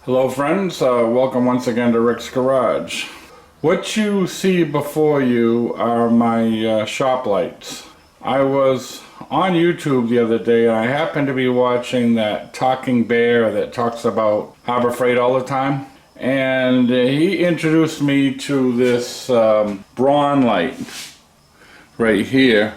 Hello friends, welcome once again to Rick's Garage. What you see before you are my shop lights. I was on YouTube the other day and I happened to be watching that talking bear that talks about Harbor Freight all the time. And he introduced me to this Braun light right here.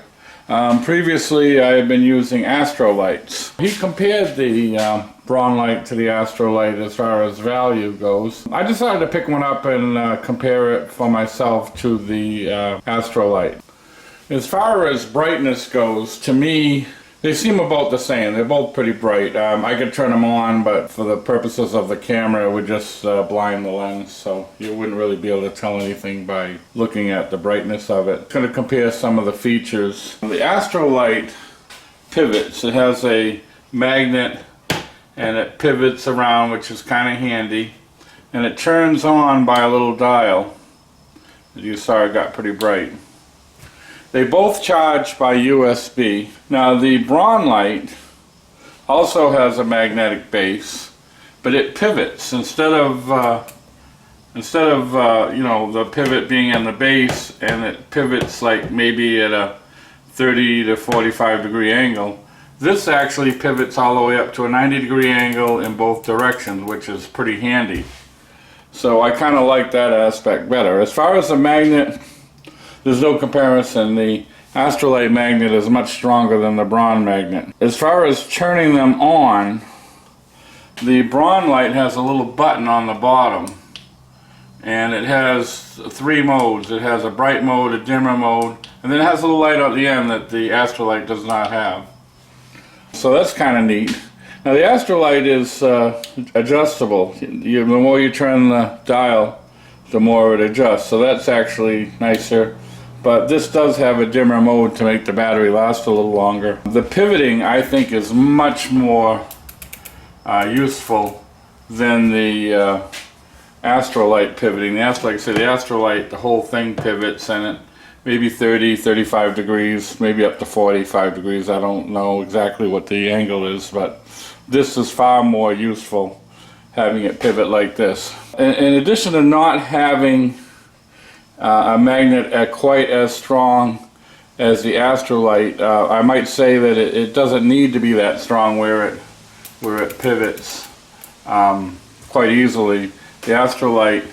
Previously I had been using Astro lights. He compared the Braun light to the Astro light as far as value goes. I decided to pick one up and compare it for myself to the Astro light. As far as brightness goes, to me they seem about the same. They're both pretty bright. I could turn them on, but for the purposes of the camera it would just blind the lens, so you wouldn't really be able to tell anything by looking at the brightness of it. I'm going to compare some of the features. The Astro light pivots. It has a magnet and it pivots around, which is kind of handy, and it turns on by a little dial. As you saw, it got pretty bright. They both charge by USB. Now the Braun light also has a magnetic base, but it pivots instead of you know, the pivot being in the base, and it pivots like maybe at a 30 to 45 degree angle. This actually pivots all the way up to a 90-degree angle in both directions, which is pretty handy. So I kind of like that aspect better. As far as the magnet, there's no comparison. The Astrolite magnet is much stronger than the Braun magnet. As far as turning them on, the Braun light has a little button on the bottom, and it has three modes. It has a bright mode, a dimmer mode, and then it has a little light at the end that the Astrolite does not have. So that's kind of neat. Now the Astrolite is adjustable. The more you turn the dial, the more it adjusts. So that's actually nicer. But this does have a dimmer mode to make the battery last a little longer. The pivoting, I think, is much more useful than the Astrolite pivoting. The Astrolite, the whole thing pivots, and it maybe 30, 35 degrees, maybe up to 45 degrees. I don't know exactly what the angle is, but this is far more useful, having it pivot like this. In addition to not having a magnet quite as strong as the Astrolite, I might say that it doesn't need to be that strong where it pivots quite easily. The Astrolite,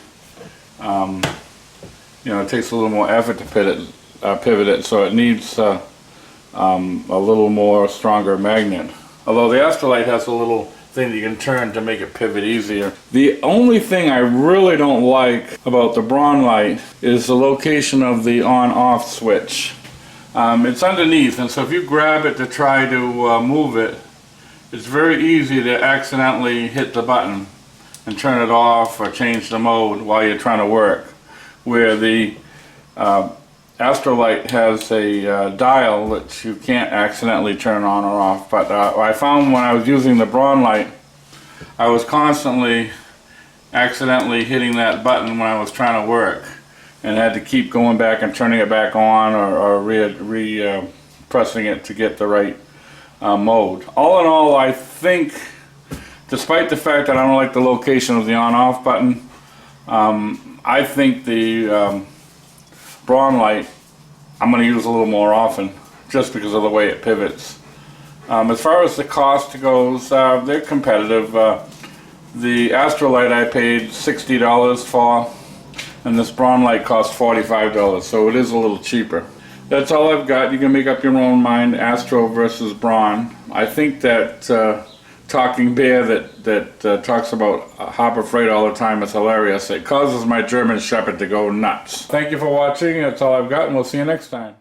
you know, it takes a little more effort to pivot it, so it needs a little more stronger magnet. Although the Astrolite has a little thing that you can turn to make it pivot easier. The only thing I really don't like about the Braun light is the location of the on-off switch. It's underneath, and so if you grab it to try to move it, it's very easy to accidentally hit the button and turn it off or change the mode while you're trying to work. Where the Astrolite has a dial that you can't accidentally turn on or off. But I found when I was using the Braun light, I was constantly accidentally hitting that button when I was trying to work, and had to keep going back and turning it back on, or pressing it to get the right mode. All in all, I think, despite the fact that I don't like the location of the on-off button, I think the Braun light I'm going to use a little more often, just because of the way it pivots. As far as the cost goes, they're competitive. The Astrolite I paid $60 for, and this Braun light cost $45, so it is a little cheaper. That's all I've got. You can make up your own mind, Astro versus Braun. I think that talking bear that talks about Harbor Freight all the time is hilarious. It causes my German Shepherd to go nuts. Thank you for watching. That's all I've got, and we'll see you next time.